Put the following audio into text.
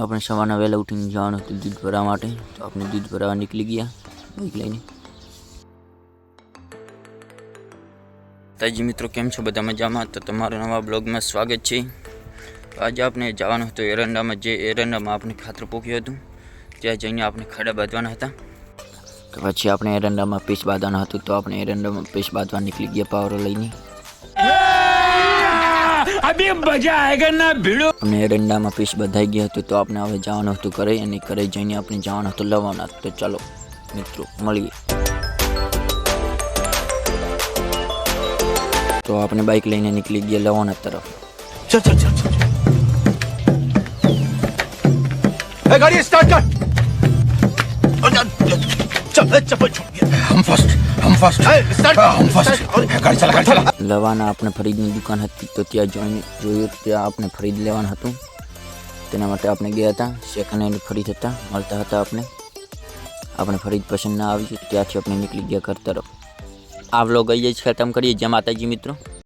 આપણે સવારના વહેલા ઉઠીને જવાનું હતું દૂધ ભરવા માટે, તો આપણે દૂધ ભરવા નીકળી ગયા બાઈક લઈને. તાજી મિત્રો, કેમ છો? બધા મજામાં? તો તમારા નવા બ્લોગમાં સ્વાગત છે. આજે આપણે જવાનું હતું એરંડામાં. જે એરંડામાં આપણે ખાતર પોખ્યું હતું ત્યાં જઈને આપણે ખાડા બાંધવાના હતા. તો પછી આપણે એરંડામાં પીસ બાંધવાના હતું, તો આપણે એરંડામાં પીસ બાંધવા નીકળી ગયા પાવરો લઈને. અભી મજા આયેગા ના ભીડો. આપણે એરંડામાં પીસ બંધાઈ ગયા હતું, તો આપણે હવે જવાનું હતું ઘરે, અને ઘરે જઈને આપણે જવાનું હતું લવાના. તો ચાલો મિત્રો મળીએ. તો આપણે બાઇક લઈને નીકળી ગયા લવાના તરફ. चल चल चल चल ए गाड़ी स्टार्ट कर चल चप्पल छूट गया हम फर्स्ट स्टार्ट हम फर्स्ट गाड़ी चला લવાના આપણે ફરીદની દુકાન હતી, તો ત્યાં જોયું ત્યાં આપણે ફરીદ લેવાનું હતું. તેના માટે આપણે ગયા હતા. સેકન્ડ હેન્ડ ફરીદ હતા, મળતા હતા. આપણે ફરીદ પસંદ ના આવી, ત્યાંથી આપણે નીકળી ગયા ઘર તરફ. આ વ્લોગ અહીં જ ખતમ કરીએ. જય માતાજી મિત્રો.